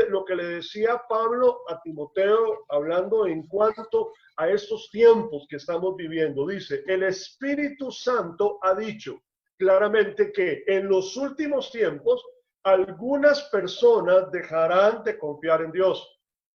lo que le decía Pablo a Timoteo, hablando en cuanto a estos tiempos que estamos viviendo. Dice, el Espíritu Santo ha dicho claramente que en los últimos tiempos algunas personas dejarán de confiar en Dios,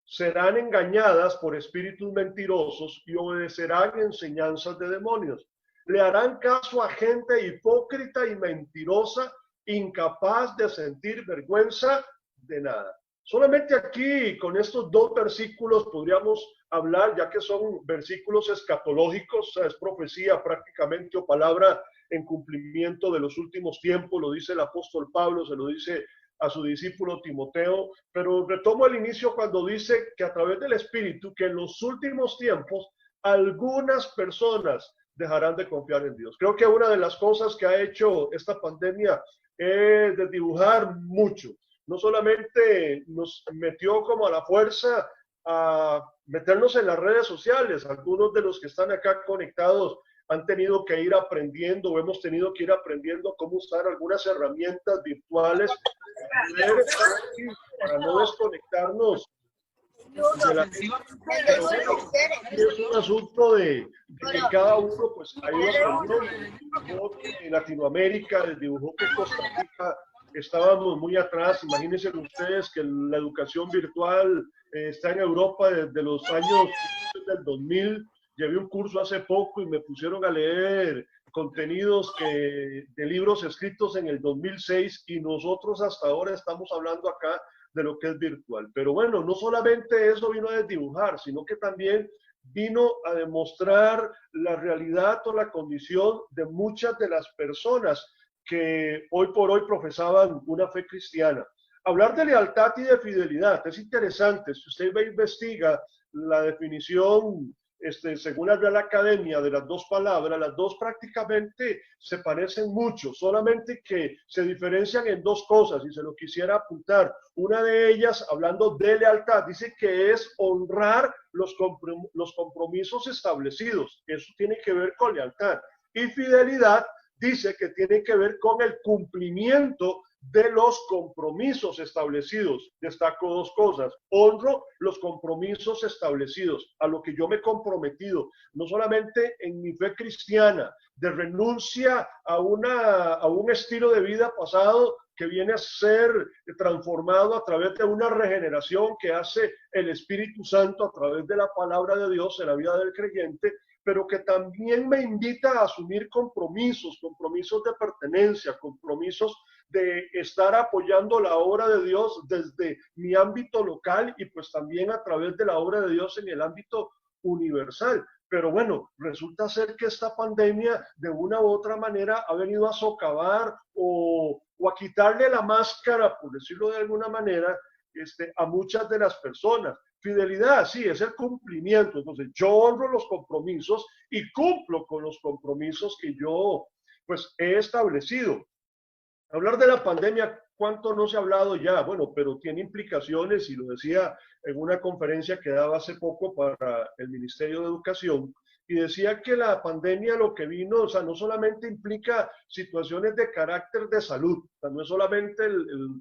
serán engañadas por espíritus mentirosos y obedecerán enseñanzas de demonios. Le harán caso a gente hipócrita y mentirosa, incapaz de sentir vergüenza de nada. Solamente aquí, con estos dos versículos, podríamos hablar, ya que son versículos escatológicos, es profecía prácticamente o palabra en cumplimiento de los últimos tiempos, lo dice el apóstol Pablo, se lo dice a su discípulo Timoteo, pero retomo el inicio cuando dice que a través del Espíritu, que en los últimos tiempos algunas personas dejarán de confiar en Dios. Creo que una de las cosas que ha hecho esta pandemia es desdibujar mucho. No solamente nos metió como a la fuerza a meternos en las redes sociales, algunos de los que están acá conectados han tenido que ir aprendiendo o hemos tenido que ir aprendiendo cómo usar algunas herramientas virtuales para no desconectarnos de la... Pero bueno, es un asunto de que cada uno pues ha ido aprendiendo. En Latinoamérica, desde dibujó que Costa Rica estábamos muy atrás. Imagínense ustedes que la educación virtual está en Europa desde los años del 2000. Llevé un curso hace poco y me pusieron a leer contenidos de libros escritos en el 2006 y nosotros hasta ahora estamos hablando acá de lo que es virtual. Pero bueno, no solamente eso vino a desdibujar, sino que también vino a demostrar la realidad o la condición de muchas de las personas que hoy por hoy profesaban una fe cristiana. Hablar de lealtad y de fidelidad es interesante. Si usted investiga la definición según la Real Academia de las dos palabras, las dos prácticamente se parecen mucho, solamente que se diferencian en dos cosas y se lo quisiera apuntar. Una de ellas, hablando de lealtad, dice que es honrar los compromisos establecidos. Eso tiene que ver con lealtad. Y fidelidad dice que tiene que ver con el cumplimiento de los compromisos establecidos. Destaco dos cosas. Honro los compromisos establecidos, a lo que yo me he comprometido, no solamente en mi fe cristiana, de renuncia a un estilo de vida pasado que viene a ser transformado a través de una regeneración que hace el Espíritu Santo a través de la palabra de Dios en la vida del creyente, pero que también me invita a asumir compromisos de pertenencia, compromisos de estar apoyando la obra de Dios desde mi ámbito local y pues también a través de la obra de Dios en el ámbito universal. Pero bueno, resulta ser que esta pandemia de una u otra manera ha venido a socavar o a quitarle la máscara, por decirlo de alguna manera, a muchas de las personas. Fidelidad, sí, es el cumplimiento. Entonces, yo honro los compromisos y cumplo con los compromisos que yo, pues, he establecido. Hablar de la pandemia, ¿cuánto no se ha hablado ya? Bueno, pero tiene implicaciones, y lo decía en una conferencia que daba hace poco para el Ministerio de Educación, y decía que la pandemia lo que vino, o sea, no solamente implica situaciones de carácter de salud, o sea, no es solamente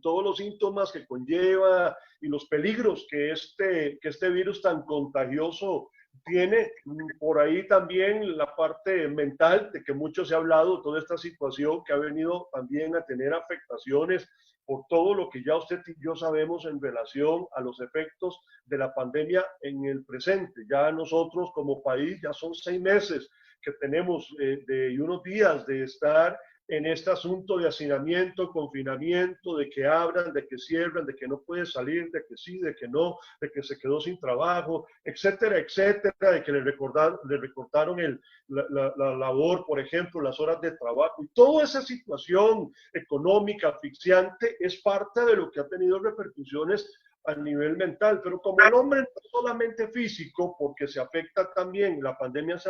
todos los síntomas que conlleva y los peligros que este virus tan contagioso tiene, por ahí también la parte mental, de que mucho se ha hablado, toda esta situación que ha venido también a tener afectaciones por todo lo que ya usted y yo sabemos en relación a los efectos de la pandemia en el presente. Ya nosotros como país, ya son 6 meses que tenemos y unos días de estar en este asunto de hacinamiento, confinamiento, de que abran, de que cierran, de que no puede salir, de que sí, de que no, de que se quedó sin trabajo, etcétera, etcétera, de que le recortaron la labor, por ejemplo, las horas de trabajo. Y toda esa situación económica asfixiante es parte de lo que ha tenido repercusiones a nivel mental, pero como el hombre no es solamente físico, porque se afecta también, la pandemia se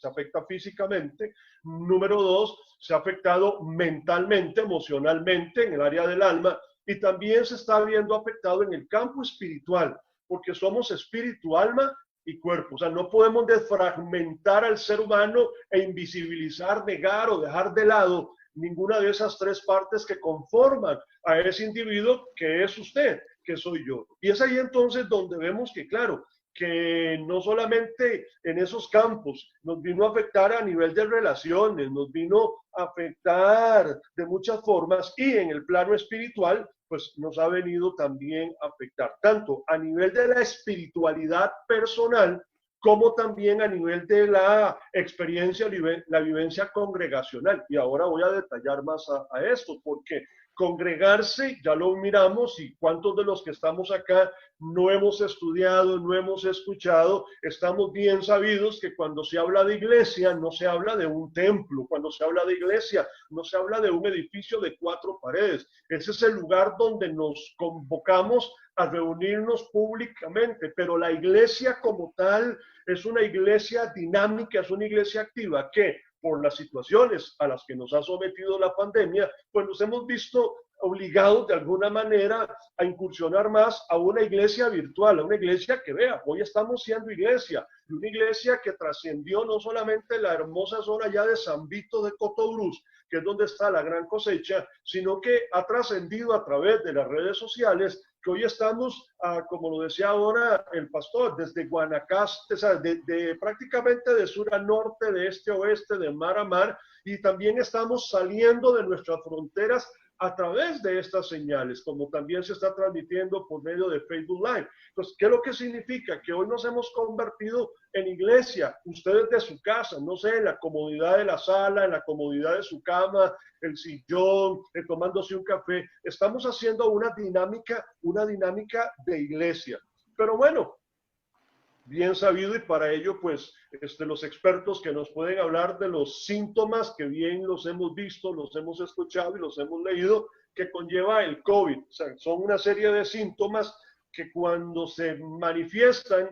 afecta físicamente, número 2, se ha afectado mentalmente, emocionalmente, en el área del alma, y también se está viendo afectado en el campo espiritual, porque somos espíritu, alma y cuerpo. O sea, no podemos desfragmentar al ser humano e invisibilizar, negar o dejar de lado ninguna de esas tres partes que conforman a ese individuo que es usted, que soy yo. Y es ahí entonces donde vemos que, claro, que no solamente en esos campos nos vino a afectar a nivel de relaciones, nos vino a afectar de muchas formas y en el plano espiritual, pues nos ha venido también a afectar, tanto a nivel de la espiritualidad personal, como también a nivel de la experiencia, la vivencia congregacional. Y ahora voy a detallar más a esto, porque congregarse, ya lo miramos, y cuántos de los que estamos acá no hemos estudiado, no hemos escuchado, estamos bien sabidos que cuando se habla de iglesia no se habla de un templo, cuando se habla de iglesia no se habla de un edificio de 4 paredes, ese es el lugar donde nos convocamos a reunirnos públicamente, pero la iglesia como tal es una iglesia dinámica, es una iglesia activa que por las situaciones a las que nos ha sometido la pandemia, pues nos hemos visto obligados de alguna manera a incursionar más a una iglesia virtual, a una iglesia que vea, hoy estamos siendo iglesia, y una iglesia que trascendió no solamente la hermosa zona ya de San Vito de Cotobruz, que es donde está la gran cosecha, sino que ha trascendido a través de las redes sociales, que hoy estamos, como lo decía ahora el pastor, desde Guanacaste, o sea, prácticamente de sur a norte, de este a oeste, de mar a mar, y también estamos saliendo de nuestras fronteras a través de estas señales, como también se está transmitiendo por medio de Facebook Live. Entonces, ¿qué es lo que significa? Que hoy nos hemos convertido en iglesia, ustedes de su casa, no sé, en la comodidad de la sala, en la comodidad de su cama, el sillón, tomándose un café. Estamos haciendo una dinámica de iglesia. Pero bueno, bien sabido, y para ello pues los expertos que nos pueden hablar de los síntomas que bien los hemos visto, los hemos escuchado y los hemos leído, que conlleva el COVID. O sea, son una serie de síntomas que cuando se manifiestan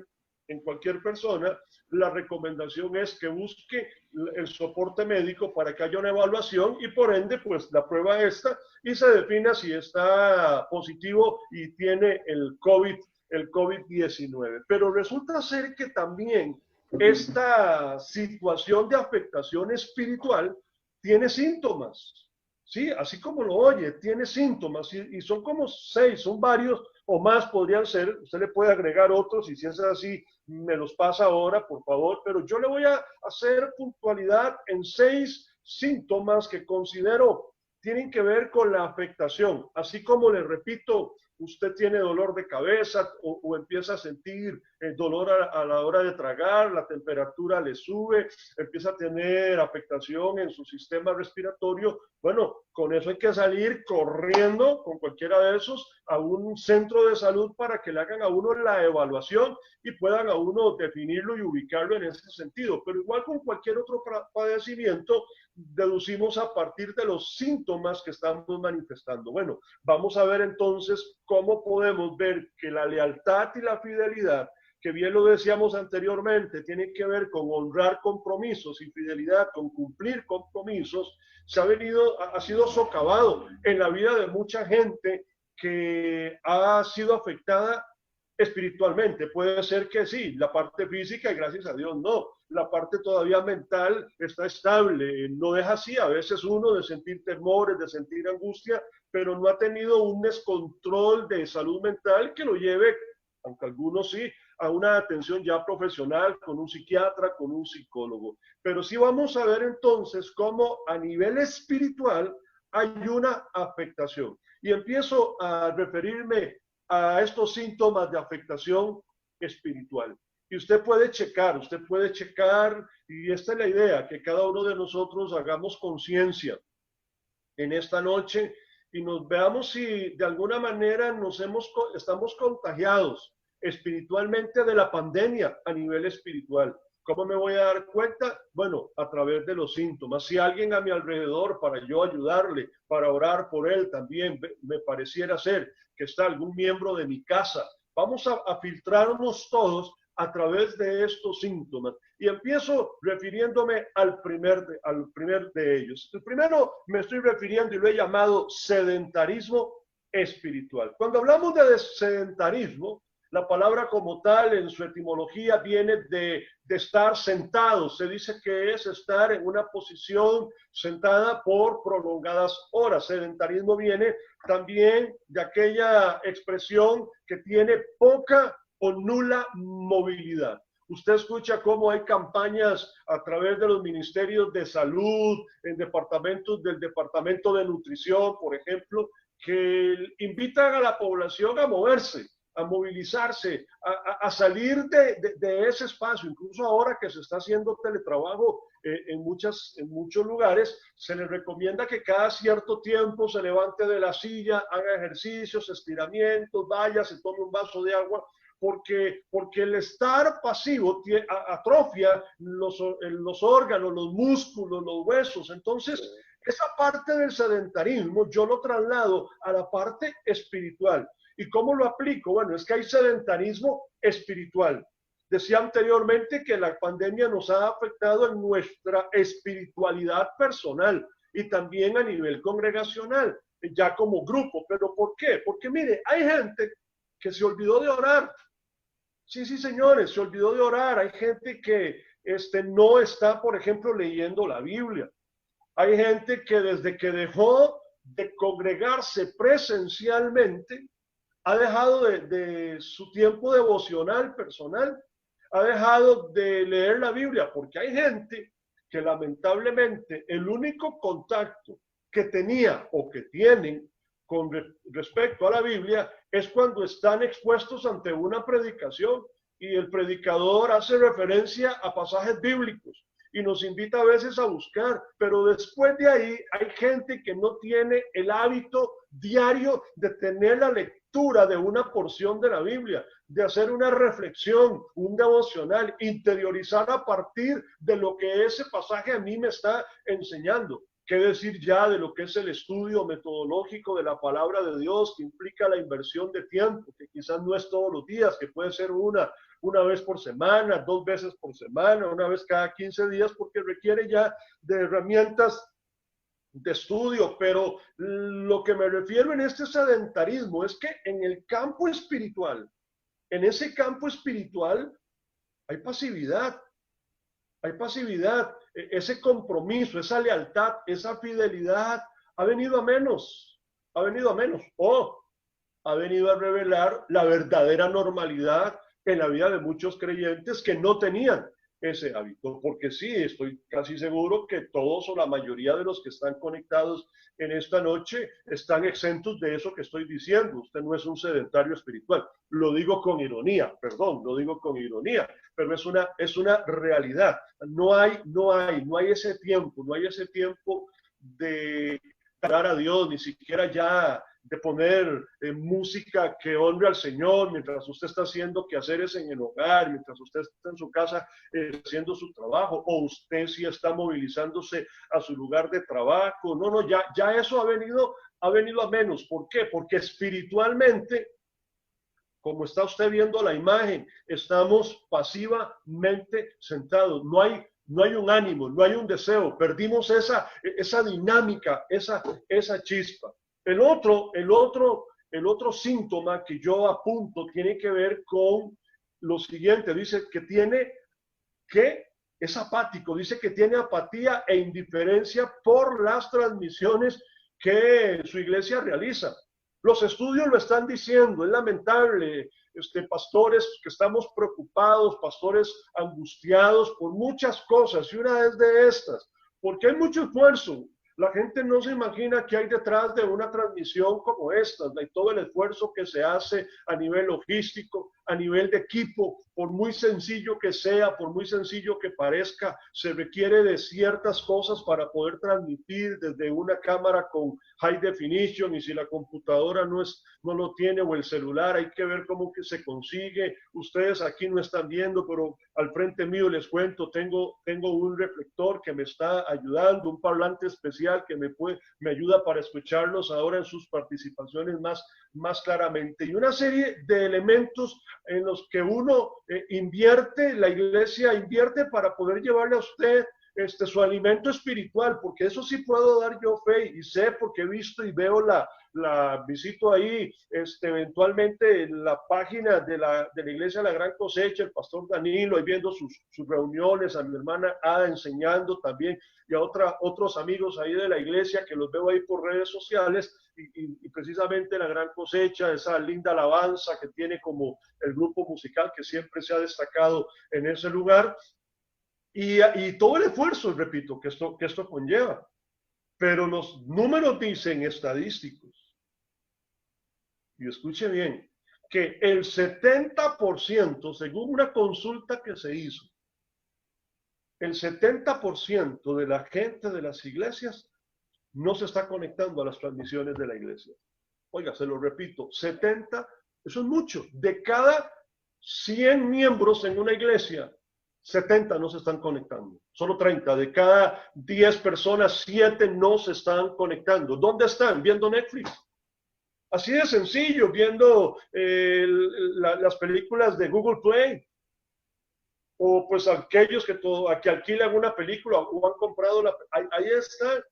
en cualquier persona, la recomendación es que busque el soporte médico para que haya una evaluación y por ende pues la prueba esta y se defina si está positivo y tiene el COVID-19. Pero resulta ser que también esta situación de afectación espiritual tiene síntomas, ¿sí? Así como lo oye, tiene síntomas y son como 6, son varios o más podrían ser, usted le puede agregar otros y si es así, me los pasa ahora, por favor, pero yo le voy a hacer puntualidad en 6 síntomas que considero tienen que ver con la afectación, así como le repito, usted tiene dolor de cabeza o empieza a sentir dolor a la hora de tragar, la temperatura le sube, empieza a tener afectación en su sistema respiratorio, bueno, con eso hay que salir corriendo con cualquiera de esos a un centro de salud para que le hagan a uno la evaluación y puedan a uno definirlo y ubicarlo en ese sentido. Pero igual con cualquier otro padecimiento, deducimos a partir de los síntomas que estamos manifestando. Bueno, vamos a ver entonces cómo podemos ver que la lealtad y la fidelidad, que bien lo decíamos anteriormente, tiene que ver con honrar compromisos y fidelidad con cumplir compromisos, ha sido socavado en la vida de mucha gente que ha sido afectada espiritualmente. Puede ser que sí, la parte física, y gracias a Dios no, la parte todavía mental está estable, no deja así a veces uno de sentir temores, de sentir angustia, pero no ha tenido un descontrol de salud mental que lo lleve, aunque algunos sí, a una atención ya profesional con un psiquiatra, con un psicólogo. Pero sí vamos a ver entonces cómo a nivel espiritual hay una afectación. Y empiezo a referirme a estos síntomas de afectación espiritual. Y usted puede checar, y esta es la idea, que cada uno de nosotros hagamos conciencia en esta noche y nos veamos si de alguna manera estamos contagiados espiritualmente de la pandemia a nivel espiritual. ¿Cómo me voy a dar cuenta? Bueno, a través de los síntomas. Si alguien a mi alrededor, para yo ayudarle, para orar por él también, me pareciera ser que está algún miembro de mi casa, vamos a filtrarnos todos a través de estos síntomas. Y empiezo refiriéndome al primer de ellos. El primero me estoy refiriendo y lo he llamado sedentarismo espiritual. Cuando hablamos de sedentarismo, La palabra como tal en su etimología viene de estar sentado. Se dice que es estar en una posición sentada por prolongadas horas. Sedentarismo viene también de aquella expresión que tiene poca o nula movilidad. Usted escucha cómo hay campañas a través de los ministerios de salud, en departamentos del departamento de nutrición, por ejemplo, que invitan a la población a moverse, a movilizarse, a salir de ese espacio. Incluso ahora que se está haciendo teletrabajo en muchos lugares, se les recomienda que cada cierto tiempo se levante de la silla, haga ejercicios, estiramientos, vaya, se tome un vaso de agua, porque el estar pasivo atrofia los órganos, los músculos, los huesos. Entonces, esa parte del sedentarismo yo lo traslado a la parte espiritual. ¿Y cómo lo aplico? Bueno, es que hay sedentarismo espiritual. Decía anteriormente que la pandemia nos ha afectado en nuestra espiritualidad personal y también a nivel congregacional, ya como grupo. ¿Pero por qué? Porque mire, hay gente que se olvidó de orar. Sí, señores, se olvidó de orar. Hay gente que no está, por ejemplo, leyendo la Biblia. Hay gente que desde que dejó de congregarse presencialmente, ha dejado de su tiempo devocional personal, ha dejado de leer la Biblia, porque hay gente que lamentablemente el único contacto que tenía o que tienen con respecto a la Biblia es cuando están expuestos ante una predicación y el predicador hace referencia a pasajes bíblicos y nos invita a veces a buscar, pero después de ahí hay gente que no tiene el hábito diario de tener la lectura de una porción de la Biblia, de hacer una reflexión, un devocional, interiorizar a partir de lo que ese pasaje a mí me está enseñando. ¿Qué decir ya de lo que es el estudio metodológico de la palabra de Dios, que implica la inversión de tiempo, que quizás no es todos los días, que puede ser una vez por semana, 2 veces por semana, una vez cada 15 días, porque requiere ya de herramientas de estudio? Pero lo que me refiero en este sedentarismo es que en el campo espiritual, en ese campo espiritual hay pasividad. Hay pasividad, ese compromiso, esa lealtad, esa fidelidad ha venido a menos, o ha venido a revelar la verdadera normalidad en la vida de muchos creyentes que no tenían ese hábito, porque sí, estoy casi seguro que todos o la mayoría de los que están conectados en esta noche están exentos de eso que estoy diciendo. Usted no es un sedentario espiritual. Lo digo con ironía, perdón, lo digo con ironía, pero es una realidad. No hay ese tiempo de dar a Dios, ni siquiera ya de poner música que honre al Señor mientras usted está haciendo quehaceres en el hogar, mientras usted está en su casa haciendo su trabajo, o usted sí está movilizándose a su lugar de trabajo. No, ya eso ha venido a menos. ¿Por qué? Porque espiritualmente, como está usted viendo la imagen, estamos pasivamente sentados. No hay un ánimo, no hay un deseo. Perdimos esa dinámica, esa chispa. El otro síntoma que yo apunto tiene que ver con lo siguiente. Dice que es apático, dice que tiene apatía e indiferencia por las transmisiones que su iglesia realiza. Los estudios lo están diciendo, es lamentable, pastores que estamos preocupados, pastores angustiados por muchas cosas, y una es de estas, porque hay mucho esfuerzo. La gente no se imagina qué hay detrás de una transmisión como esta, de todo el esfuerzo que se hace a nivel logístico, a nivel de equipo, por muy sencillo que sea, por muy sencillo que parezca, se requiere de ciertas cosas para poder transmitir desde una cámara con high definition, y si la computadora no lo tiene, o el celular, hay que ver cómo que se consigue. Ustedes aquí no están viendo, pero al frente mío les cuento, tengo un reflector que me está ayudando, un parlante especial que me ayuda para escucharlos ahora en sus participaciones más claramente, y una serie de elementos en los que uno invierte, la iglesia invierte para poder llevarle a usted su alimento espiritual, porque eso sí puedo dar yo fe y sé, porque he visto y veo la visito ahí, eventualmente en la página de la Iglesia de la Gran Cosecha, el pastor Danilo, ahí viendo sus reuniones, a mi hermana Ada enseñando también, y a otros amigos ahí de la iglesia que los veo ahí por redes sociales, y precisamente la Gran Cosecha, esa linda alabanza que tiene como el grupo musical que siempre se ha destacado en ese lugar, y todo el esfuerzo, repito, que esto conlleva. Pero los números dicen estadísticos, y escuche bien, que el 70%, según una consulta que se hizo, el 70% de la gente de las iglesias no se está conectando a las transmisiones de la iglesia. Oiga, se lo repito, 70, eso es mucho. De cada 100 miembros en una iglesia, 70 no se están conectando, solo 30. De cada 10 personas, 7 no se están conectando. ¿Dónde están? Viendo Netflix. Así de sencillo, viendo las películas de Google Play. O pues aquellos que alquilan una película o han comprado ahí están,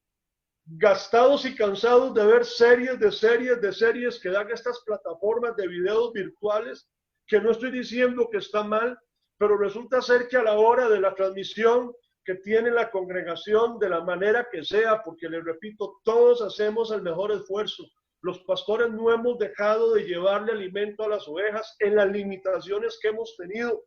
gastados y cansados de ver series que dan estas plataformas de videos virtuales, que no estoy diciendo que está mal, pero resulta ser que a la hora de la transmisión que tiene la congregación, de la manera que sea, porque les repito, todos hacemos el mejor esfuerzo. Los pastores no hemos dejado de llevarle alimento a las ovejas en las limitaciones que hemos tenido.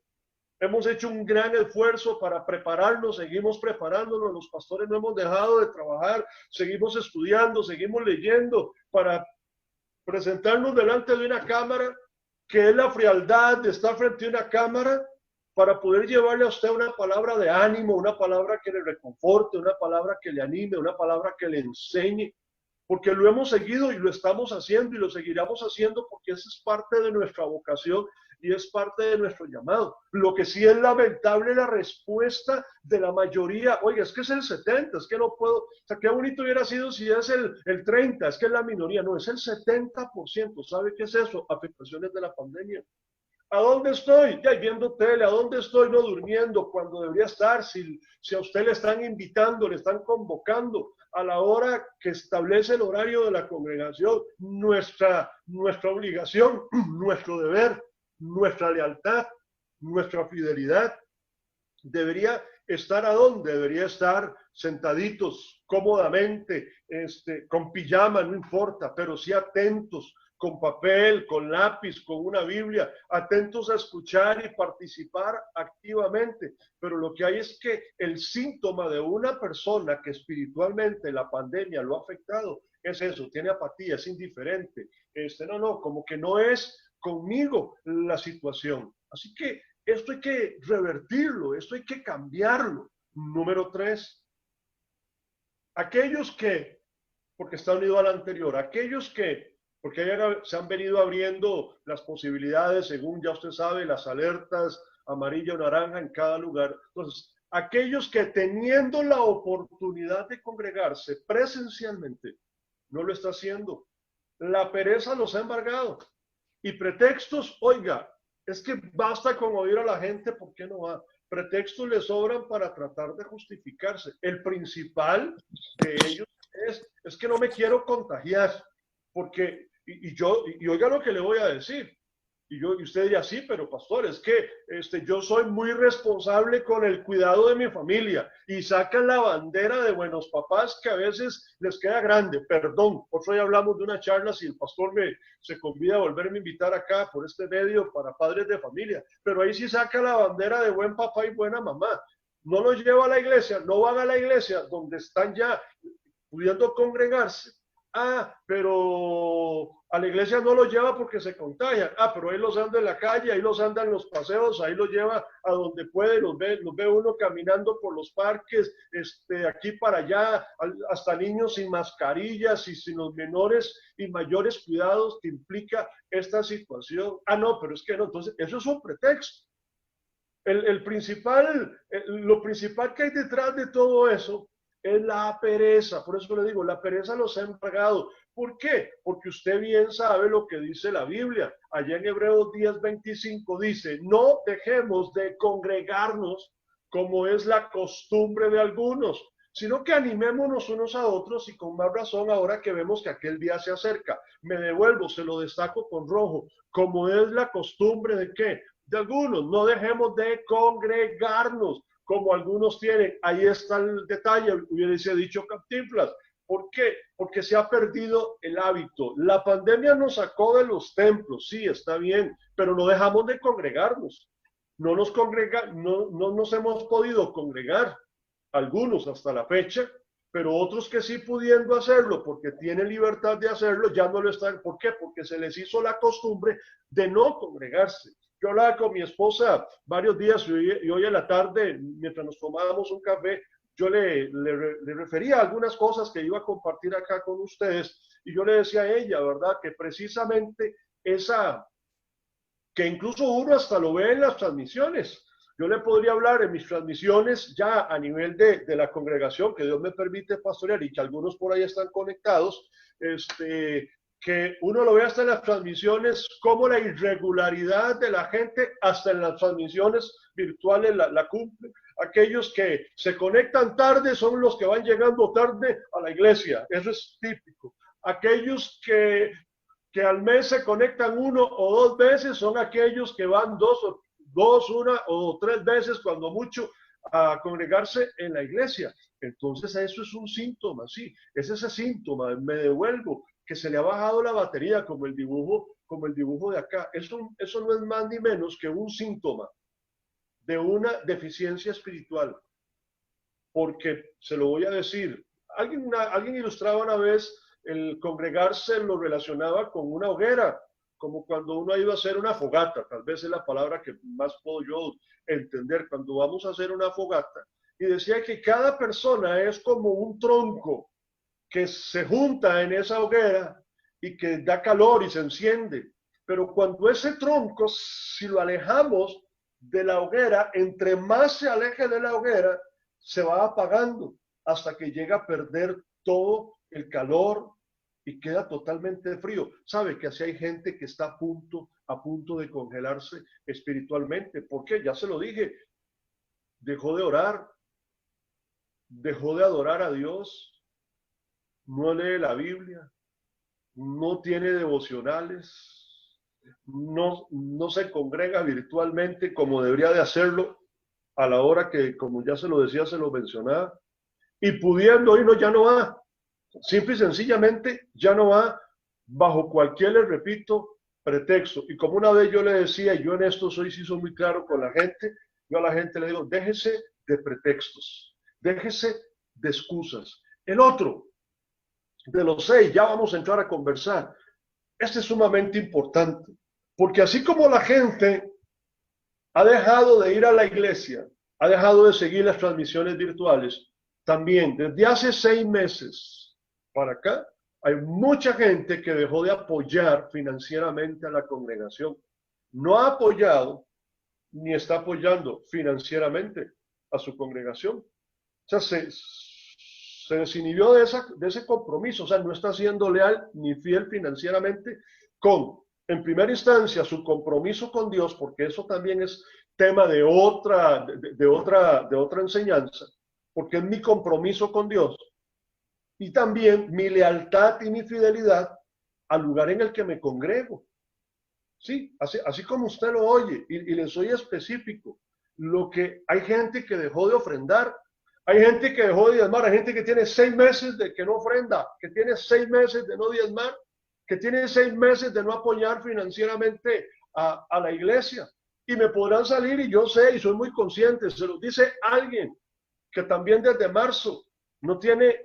Hemos hecho un gran esfuerzo para prepararnos, seguimos preparándonos, los pastores no hemos dejado de trabajar, seguimos estudiando, seguimos leyendo para presentarnos delante de una cámara, que es la frialdad de estar frente a una cámara, para poder llevarle a usted una palabra de ánimo, una palabra que le reconforte, una palabra que le anime, una palabra que le enseñe, porque lo hemos seguido y lo estamos haciendo y lo seguiremos haciendo, porque esa es parte de nuestra vocación y es parte de nuestro llamado. Lo que sí es lamentable la respuesta de la mayoría. Oiga, es que es el 70, es que no puedo, o sea, qué bonito hubiera sido si es el 30, es que es la minoría, no, es el 70%. ¿Sabe qué es eso? Afectaciones de la pandemia. ¿A dónde estoy? Ya viendo tele. ¿A dónde estoy? No durmiendo cuando debería estar. Si a usted le están invitando, le están convocando a la hora que establece el horario de la congregación, nuestra obligación, nuestro deber, nuestra lealtad, nuestra fidelidad, debería estar ¿a dónde? Debería estar sentaditos cómodamente, con pijama, no importa, pero sí atentos, con papel, con lápiz, con una Biblia, atentos a escuchar y participar activamente. Pero lo que hay es que el síntoma de una persona que espiritualmente la pandemia lo ha afectado es eso, tiene apatía, es indiferente. Como que no es conmigo la situación. Así que esto hay que revertirlo, esto hay que cambiarlo. Número 3, aquellos que, porque está unido al anterior, aquellos que, porque se han venido abriendo las posibilidades, según ya usted sabe, las alertas amarilla o naranja en cada lugar. Entonces, aquellos que teniendo la oportunidad de congregarse presencialmente, no lo está haciendo. La pereza los ha embargado. Y pretextos, oiga, es que basta con oír a la gente, ¿por qué no va? Pretextos le sobran para tratar de justificarse. El principal de ellos es que no me quiero contagiar, porque, y oiga lo que le voy a decir, y usted diría, sí, pero pastor, es que yo soy muy responsable con el cuidado de mi familia, y sacan la bandera de buenos papás que a veces les queda grande. Perdón, por hoy hablamos de una charla, si el pastor se convida a volverme a invitar acá por este medio para padres de familia, pero ahí sí saca la bandera de buen papá y buena mamá. No los lleva a la iglesia, no van a la iglesia donde están ya pudiendo congregarse. Pero a la iglesia no los lleva porque se contagian. Pero ahí los anda en la calle, ahí los anda en los paseos, ahí los lleva a donde puede, los ve uno caminando por los parques, aquí para allá, hasta niños sin mascarillas y sin los menores y mayores cuidados que implica esta situación. No, pero es que no, entonces eso es un pretexto. Lo principal que hay detrás de todo eso es la pereza. Por eso le digo, la pereza los ha embargado. ¿Por qué? Porque usted bien sabe lo que dice la Biblia. Allá en Hebreos 10:25 dice, no dejemos de congregarnos como es la costumbre de algunos, sino que animémonos unos a otros y con más razón ahora que vemos que aquel día se acerca. Me devuelvo, se lo destaco con rojo, como es la costumbre de qué, de algunos, no dejemos de congregarnos como algunos tienen. Ahí está el detalle, hubiese dicho Cantinflas. ¿Por qué? Porque se ha perdido el hábito. La pandemia nos sacó de los templos, sí, está bien, pero no dejamos de congregarnos. No nos hemos podido congregar, algunos hasta la fecha, pero otros que sí pudiendo hacerlo, porque tienen libertad de hacerlo, ya no lo están. ¿Por qué? Porque se les hizo la costumbre de no congregarse. Yo hablaba con mi esposa varios días y hoy en la tarde, mientras nos tomábamos un café, yo le refería a algunas cosas que iba a compartir acá con ustedes y yo le decía a ella, ¿verdad? Que precisamente esa, que incluso uno hasta lo ve en las transmisiones. Yo le podría hablar en mis transmisiones ya a nivel de la congregación, que Dios me permite pastorear y que algunos por ahí están conectados, que uno lo ve hasta en las transmisiones, como la irregularidad de la gente, hasta en las transmisiones virtuales la cumple. Aquellos que se conectan tarde son los que van llegando tarde a la iglesia, eso es típico. Aquellos que al mes se conectan uno o dos veces son aquellos que van una o tres veces, cuando mucho, a congregarse en la iglesia. Entonces eso es un síntoma, sí, es ese síntoma, me devuelvo, que se le ha bajado la batería, como el dibujo de acá. Eso no es más ni menos que un síntoma de una deficiencia espiritual, porque se lo voy a decir, alguien ilustraba una vez el congregarse, lo relacionaba con una hoguera, como cuando uno ha ido a hacer una fogata, tal vez es la palabra que más puedo yo entender, cuando vamos a hacer una fogata. Y decía que cada persona es como un tronco que se junta en esa hoguera y que da calor y se enciende. Pero cuando ese tronco, si lo alejamos de la hoguera, entre más se aleje de la hoguera, se va apagando hasta que llega a perder todo el calor y queda totalmente frío. Sabe que así hay gente que está a punto de congelarse espiritualmente. ¿Por qué? Ya se lo dije, dejó de orar, dejó de adorar a Dios, no lee la Biblia, no tiene devocionales, no se congrega virtualmente como debería de hacerlo a la hora que, como ya se lo decía, se lo mencionaba, y pudiendo ir, no, ya no va. Simple y sencillamente ya no va, bajo cualquier, les repito, pretexto. Y como una vez yo le decía, y yo en esto sí soy muy claro con la gente, yo a la gente le digo, déjese de pretextos, déjese de excusas. El otro, de los 6, ya vamos a entrar a conversar. Este es sumamente importante, porque así como la gente ha dejado de ir a la iglesia, ha dejado de seguir las transmisiones virtuales, también desde hace 6 meses para acá, hay mucha gente que dejó de apoyar financieramente a la congregación. No ha apoyado ni está apoyando financieramente a su congregación. O sea, se desinhibió de ese compromiso, o sea, no está siendo leal ni fiel financieramente con, en primera instancia, su compromiso con Dios, porque eso también es tema de otra enseñanza, porque es mi compromiso con Dios, y también mi lealtad y mi fidelidad al lugar en el que me congrego. Sí, así como usted lo oye, y le soy específico, lo que hay gente que dejó de ofrendar, hay gente que dejó de diezmar, hay gente que tiene 6 meses de que no ofrenda, que tiene 6 meses de no diezmar, que tiene 6 meses de no apoyar financieramente a la iglesia. Y me podrán salir, y yo sé, y soy muy consciente, se lo dice alguien que también desde marzo no tiene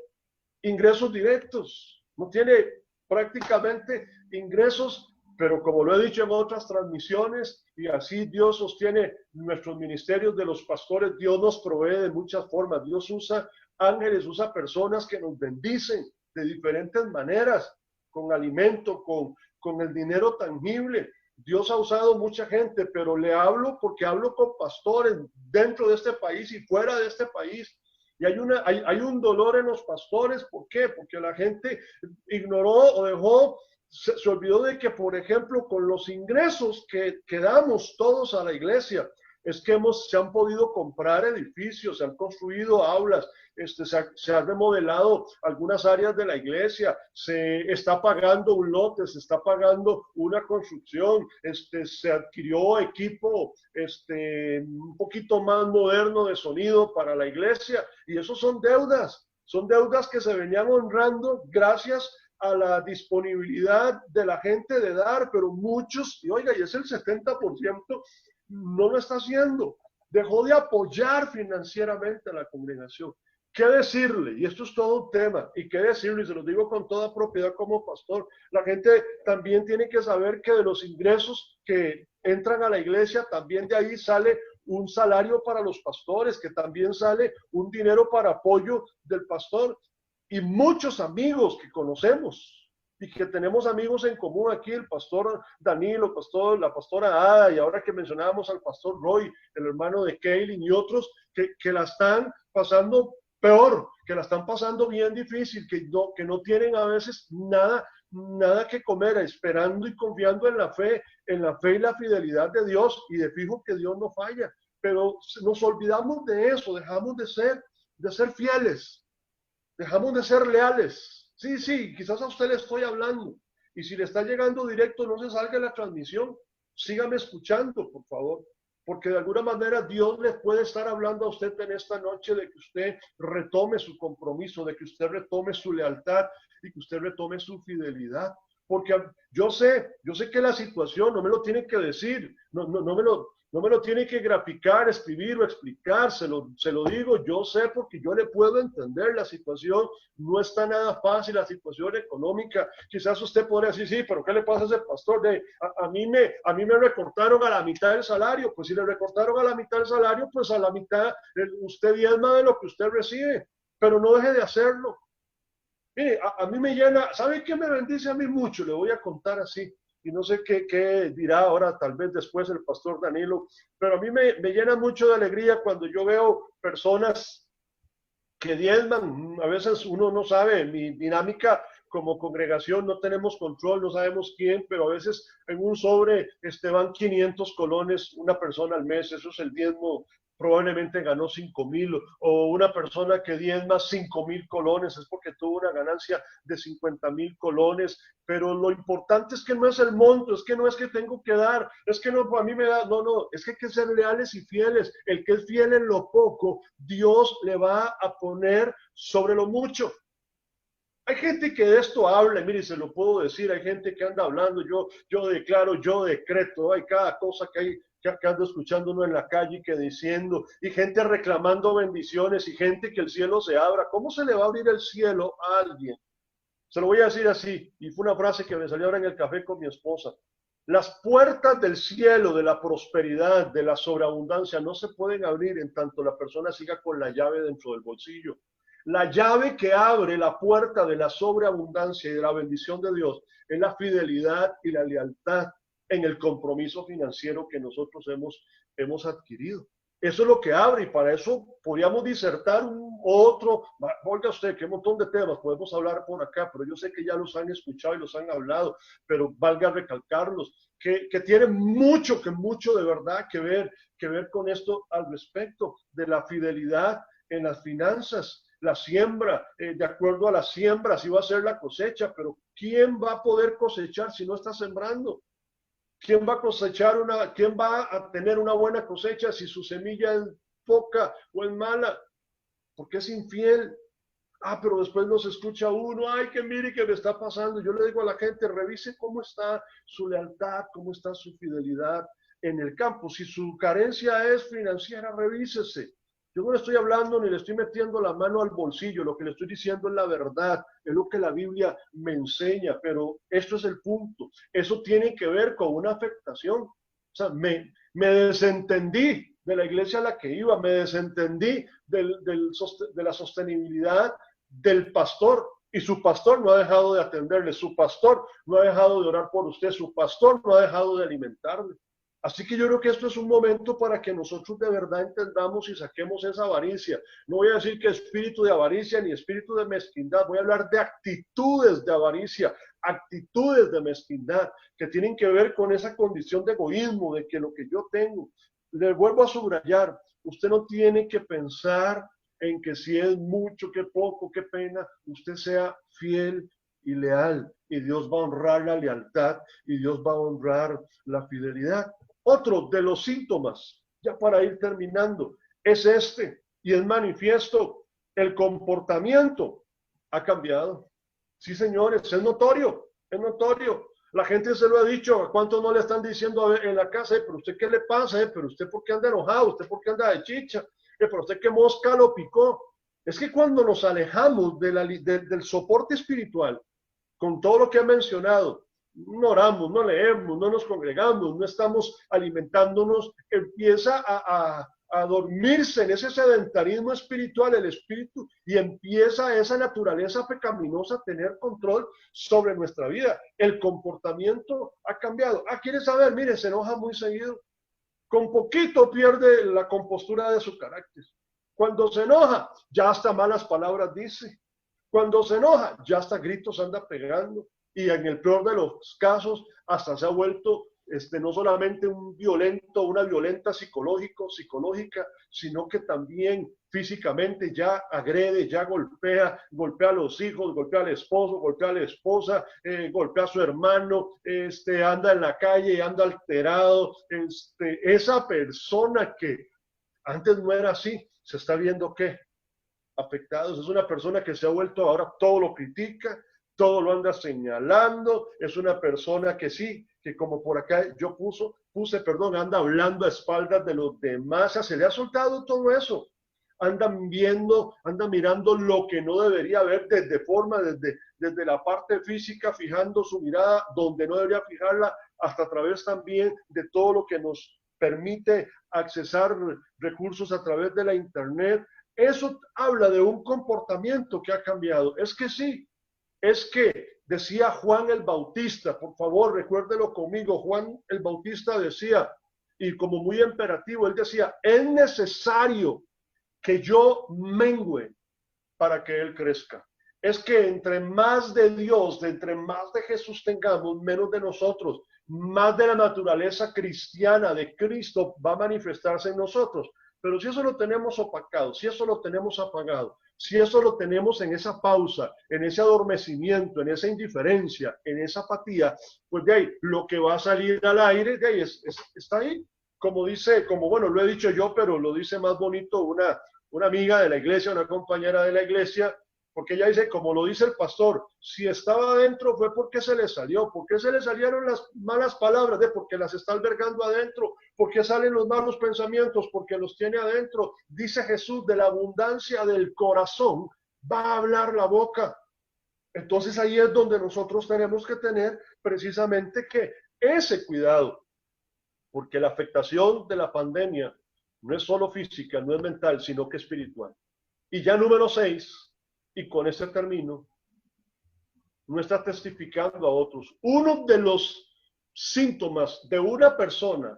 ingresos directos, no tiene prácticamente ingresos, pero como lo he dicho en otras transmisiones, y así Dios sostiene nuestros ministerios de los pastores, Dios nos provee de muchas formas, Dios usa ángeles, usa personas que nos bendicen de diferentes maneras, con alimento, con el dinero tangible. Dios ha usado mucha gente, pero le hablo porque hablo con pastores dentro de este país y fuera de este país. Y hay un dolor en los pastores. ¿Por qué? Porque la gente ignoró o dejó, se olvidó de que, por ejemplo, con los ingresos que damos todos a la iglesia, es que se han podido comprar edificios, se han construido aulas, se ha remodelado algunas áreas de la iglesia, se está pagando un lote, se está pagando una construcción, se adquirió equipo un poquito más moderno de sonido para la iglesia, y eso son deudas que se venían honrando gracias a la disponibilidad de la gente de dar, pero muchos, y oiga, y es el 70%, no lo está haciendo. Dejó de apoyar financieramente a la congregación. ¿Qué decirle? Y esto es todo un tema. ¿Y qué decirle? Y se lo digo con toda propiedad como pastor. La gente también tiene que saber que de los ingresos que entran a la iglesia, también de ahí sale un salario para los pastores, que también sale un dinero para apoyo del pastor. Y muchos amigos que conocemos y que tenemos amigos en común aquí, el pastor Danilo, la pastora Ada, y ahora que mencionábamos al pastor Roy, el hermano de Kaylin y otros que la están pasando peor, que la están pasando bien difícil, que no tienen a veces nada que comer, esperando y confiando en la fe y la fidelidad de Dios, y de fijo que Dios no falla, pero nos olvidamos de eso, dejamos de ser fieles, dejamos de ser leales. Sí, quizás a usted le estoy hablando, y si le está llegando directo, no se salga de la transmisión, sígame escuchando, por favor, porque de alguna manera Dios le puede estar hablando a usted en esta noche de que usted retome su compromiso, de que usted retome su lealtad y que usted retome su fidelidad. Porque yo sé que la situación no me lo tiene que decir, no me lo tiene que graficar, escribir o explicar, se lo digo, yo sé porque yo le puedo entender, la situación no está nada fácil, la situación económica, quizás usted podría decir, sí, pero ¿qué le pasa a ese pastor? A mí me recortaron a la mitad del salario, pues si le recortaron a la mitad del salario, pues a la mitad usted diezma de lo que usted recibe, pero no deje de hacerlo. Mire, a mí me llena, ¿sabe qué me bendice a mí mucho? Le voy a contar así, y no sé qué dirá ahora, tal vez después el pastor Danilo, pero a mí me llena mucho de alegría cuando yo veo personas que diezman. A veces uno no sabe, mi dinámica como congregación no tenemos control, no sabemos quién, pero a veces en un sobre van 500 colones una persona al mes, eso es el diezmo, probablemente ganó 5,000, o una persona que diezma 5,000 colones es porque tuvo una ganancia de 50,000 colones, pero lo importante es que no es el monto, es que no es que tengo que dar, es que no, a mí me da, no, es que hay que ser leales y fieles. El que es fiel en lo poco, Dios le va a poner sobre lo mucho. Hay gente que de esto habla, y mire, se lo puedo decir, hay gente que anda hablando, yo declaro, yo decreto, hay cada cosa que ando escuchando uno en la calle que diciendo, y gente reclamando bendiciones, y gente que el cielo se abra. ¿Cómo se le va a abrir el cielo a alguien? Se lo voy a decir así, y fue una frase que me salió ahora en el café con mi esposa. Las puertas del cielo, de la prosperidad, de la sobreabundancia, no se pueden abrir en tanto la persona siga con la llave dentro del bolsillo. La llave que abre la puerta de la sobreabundancia y de la bendición de Dios es la fidelidad y la lealtad en el compromiso financiero que nosotros hemos adquirido. Eso es lo que abre, y para eso podríamos disertar oiga usted, que un montón de temas podemos hablar por acá, pero yo sé que ya los han escuchado y los han hablado, pero valga recalcarlos, que tienen mucho de verdad que ver con esto al respecto de la fidelidad en las finanzas, la siembra, de acuerdo a la siembra, así va a ser la cosecha, pero ¿quién va a poder cosechar si no está sembrando? ¿Quién va a tener una buena cosecha si su semilla es poca o es mala? Porque es infiel. Pero después nos escucha uno, ay, que mire que me está pasando. Yo le digo a la gente, revise cómo está su lealtad, cómo está su fidelidad en el campo. Si su carencia es financiera, revísese. Yo no le estoy hablando ni le estoy metiendo la mano al bolsillo, lo que le estoy diciendo es la verdad, es lo que la Biblia me enseña, pero esto es el punto. Eso tiene que ver con una afectación. O sea, me desentendí de la iglesia a la que iba, me desentendí de la sostenibilidad del pastor, y su pastor no ha dejado de atenderle, su pastor no ha dejado de orar por usted, su pastor no ha dejado de alimentarle. Así que yo creo que esto es un momento para que nosotros de verdad entendamos y saquemos esa avaricia. No voy a decir que espíritu de avaricia ni espíritu de mezquindad, voy a hablar de actitudes de avaricia, actitudes de mezquindad, que tienen que ver con esa condición de egoísmo, de que lo que yo tengo, le vuelvo a subrayar, usted no tiene que pensar en que si es mucho, que poco, qué pena, usted sea fiel y leal y Dios va a honrar la lealtad y Dios va a honrar la fidelidad. Otro de los síntomas, ya para ir terminando, es este y es manifiesto, el comportamiento ha cambiado. Sí, señores, es notorio, es notorio. La gente se lo ha dicho, ¿a cuántos no le están diciendo en la casa? Pero usted qué le pasa, pero usted por qué anda enojado, usted por qué anda de chicha, pero usted qué mosca lo picó. Es que cuando nos alejamos del soporte espiritual, con todo lo que ha mencionado, no oramos, no leemos, no nos congregamos, no estamos alimentándonos, empieza a dormirse en ese sedentarismo espiritual el espíritu y empieza esa naturaleza pecaminosa a tener control sobre nuestra vida. El comportamiento ha cambiado. ¿Quieres saber? Mire, se enoja muy seguido. Con poquito pierde la compostura de su carácter. Cuando se enoja, ya hasta malas palabras dice. Cuando se enoja, ya hasta gritos anda pegando. Y en el peor de los casos, hasta se ha vuelto no solamente un violento, una violenta psicológica, sino que también físicamente ya agrede, ya golpea a los hijos, golpea al esposo, golpea a la esposa, golpea a su hermano, anda en la calle, anda alterado. Esa persona que antes no era así, se está viendo que afectados. Es una persona que se ha vuelto ahora, todo lo critica, todo lo anda señalando. Es una persona que sí, que como por acá yo puse, anda hablando a espaldas de los demás. Se le ha soltado todo eso. Andan viendo, anda mirando lo que no debería ver desde la parte física, fijando su mirada donde no debería fijarla, hasta a través también de todo lo que nos permite accesar recursos a través de la internet. Eso habla de un comportamiento que ha cambiado. Es que sí, es que decía Juan el Bautista, por favor, recuérdelo conmigo, Juan el Bautista decía, y como muy imperativo, él decía, es necesario que yo mengüe para que él crezca. Es que entre más de Dios, entre más de Jesús tengamos, menos de nosotros, más de la naturaleza cristiana de Cristo va a manifestarse en nosotros. Pero si eso lo tenemos opacado, si eso lo tenemos apagado, si eso lo tenemos en esa pausa, en ese adormecimiento, en esa indiferencia, en esa apatía, pues de ahí lo que va a salir al aire, de ahí está ahí. Como dice, como bueno, lo he dicho yo, pero lo dice más bonito una amiga de la iglesia, una compañera de la iglesia, porque ella dice, como lo dice el pastor, si estaba adentro fue porque se le salió. ¿Por qué se le salieron las malas palabras? Porque las está albergando adentro. ¿Por qué salen los malos pensamientos? Porque los tiene adentro. Dice Jesús, de la abundancia del corazón va a hablar la boca. Entonces ahí es donde nosotros tenemos que tener precisamente que ese cuidado, porque la afectación de la pandemia no es solo física, no es mental, sino que espiritual. Y ya número 6, y con ese termino, no está testificando a otros. Uno de los síntomas de una persona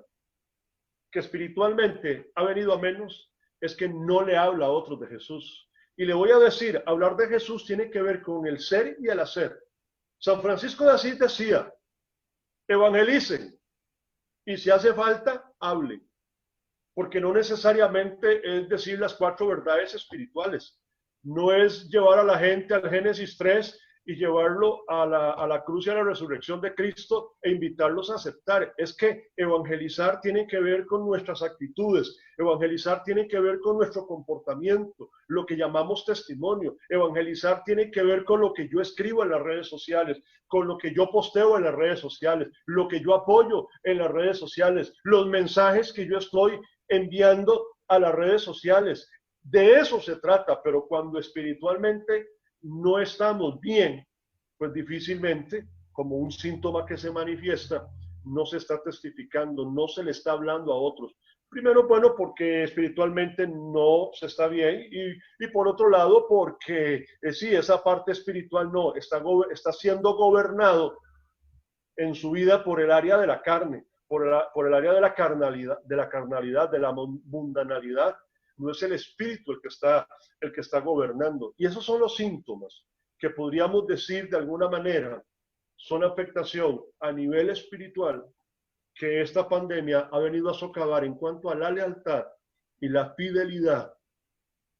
que espiritualmente ha venido a menos es que no le habla a otros de Jesús. Y le voy a decir, hablar de Jesús tiene que ver con el ser y el hacer. San Francisco de Asís decía, evangelicen, y si hace falta, hablen. Porque no necesariamente es decir las 4 verdades espirituales. No es llevar a la gente al Génesis 3 y llevarlo a la cruz y a la resurrección de Cristo e invitarlos a aceptar. Es que evangelizar tiene que ver con nuestras actitudes, evangelizar tiene que ver con nuestro comportamiento, lo que llamamos testimonio. Evangelizar tiene que ver con lo que yo escribo en las redes sociales, con lo que yo posteo en las redes sociales, lo que yo apoyo en las redes sociales, los mensajes que yo estoy enviando a las redes sociales. De eso se trata, pero cuando espiritualmente no estamos bien, pues difícilmente, como un síntoma que se manifiesta, no se está testificando, no se le está hablando a otros. Primero, bueno, porque espiritualmente no se está bien y por otro lado, porque sí, esa parte espiritual no, está siendo gobernado en su vida por el área de la carne, por el área de la carnalidad, de la mundanalidad. No es el espíritu el que está gobernando. Y esos son los síntomas que podríamos decir de alguna manera son afectación a nivel espiritual que esta pandemia ha venido a socavar en cuanto a la lealtad y la fidelidad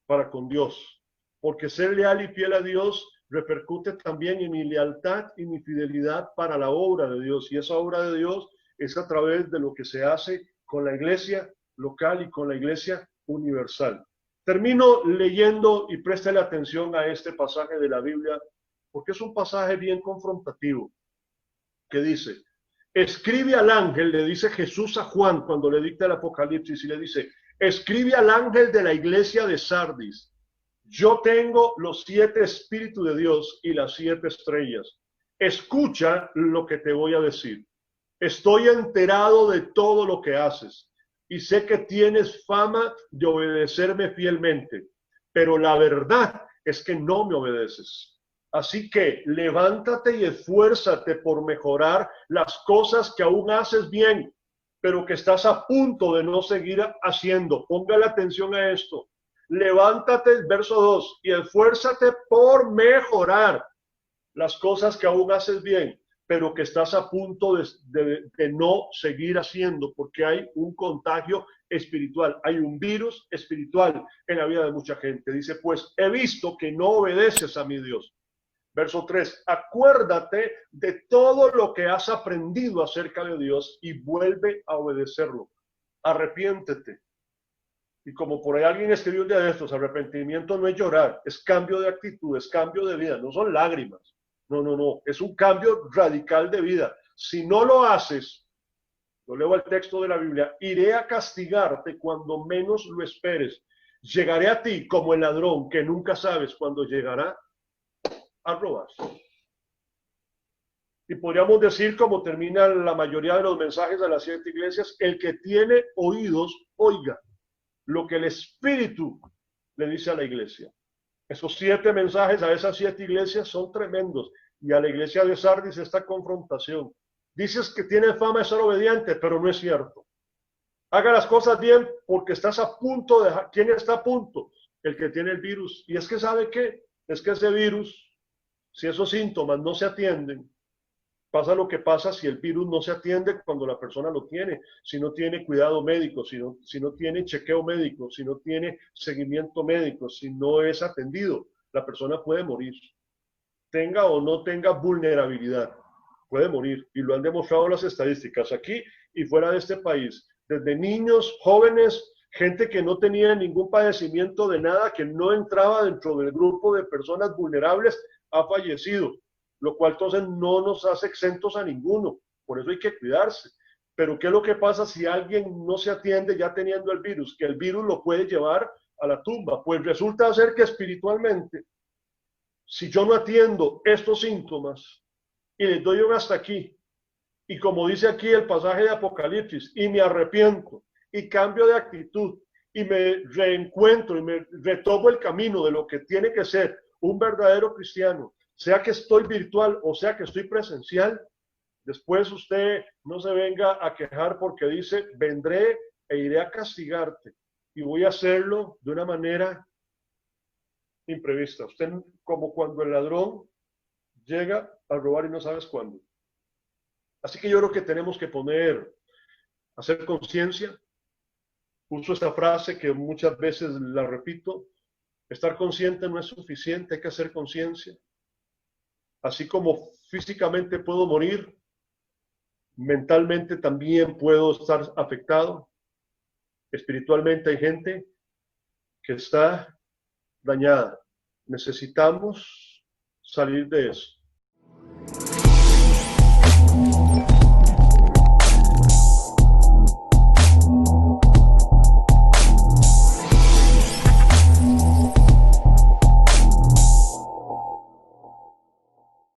para con Dios. Porque ser leal y fiel a Dios repercute también en mi lealtad y mi fidelidad para la obra de Dios. Y esa obra de Dios es a través de lo que se hace con la iglesia local y con la iglesia universal. Termino leyendo y préstale atención a este pasaje de la Biblia, porque es un pasaje bien confrontativo, que dice: escribe al ángel, le dice Jesús a Juan cuando le dicta el Apocalipsis, y le dice: escribe al ángel de la iglesia de Sardis, yo tengo los 7 espíritus de Dios y las 7 estrellas. Escucha lo que te voy a decir. Estoy enterado de todo lo que haces y sé que tienes fama de obedecerme fielmente, pero la verdad es que no me obedeces. Así que levántate y esfuérzate por mejorar las cosas que aún haces bien, pero que estás a punto de no seguir haciendo. Póngale atención a esto. Levántate, verso 2, y esfuérzate por mejorar las cosas que aún haces bien, pero que estás a punto de no seguir haciendo, porque hay un contagio espiritual, hay un virus espiritual en la vida de mucha gente. Dice, pues he visto que no obedeces a mi Dios. Verso 3, acuérdate de todo lo que has aprendido acerca de Dios y vuelve a obedecerlo. Arrepiéntete. Y como por ahí alguien escribió un día de estos, arrepentimiento no es llorar, es cambio de actitud, es cambio de vida, no son lágrimas. No, es un cambio radical de vida. Si no lo haces, yo leo el texto de la Biblia, iré a castigarte cuando menos lo esperes. Llegaré a ti como el ladrón que nunca sabes cuándo llegará a robar. Y podríamos decir, como termina la mayoría de los mensajes de las 7 iglesias, el que tiene oídos, oiga lo que el Espíritu le dice a la iglesia. Esos 7 mensajes a esas 7 iglesias son tremendos. Y a la iglesia de Sardis esta confrontación. Dices que tiene fama de ser obediente, pero no es cierto. Haga las cosas bien porque estás a punto de... ¿Quién está a punto? El que tiene el virus. Y es que ¿sabe qué? Es que ese virus, si esos síntomas no se atienden, pasa lo que pasa si el virus no se atiende cuando la persona lo tiene, si no tiene cuidado médico, si no tiene chequeo médico, si no tiene seguimiento médico, si no es atendido, la persona puede morir. Tenga o no tenga vulnerabilidad, puede morir. Y lo han demostrado las estadísticas aquí y fuera de este país. Desde niños, jóvenes, gente que no tenía ningún padecimiento de nada, que no entraba dentro del grupo de personas vulnerables, ha fallecido. Lo cual entonces no nos hace exentos a ninguno. Por eso hay que cuidarse. Pero ¿qué es lo que pasa si alguien no se atiende ya teniendo el virus? Que el virus lo puede llevar a la tumba. Pues resulta ser que espiritualmente, si yo no atiendo estos síntomas y les doy un hasta aquí, y como dice aquí el pasaje de Apocalipsis, y me arrepiento y cambio de actitud y me reencuentro y me retomo el camino de lo que tiene que ser un verdadero cristiano, sea que estoy virtual o sea que estoy presencial, después usted no se venga a quejar porque dice, vendré e iré a castigarte y voy a hacerlo de una manera imprevista. Usted como cuando el ladrón llega a robar y no sabes cuándo. Así que yo creo que tenemos que hacer conciencia. Uso esta frase que muchas veces la repito, estar consciente no es suficiente, hay que hacer conciencia. Así como físicamente puedo morir, mentalmente también puedo estar afectado. Espiritualmente hay gente que está dañada. Necesitamos salir de eso.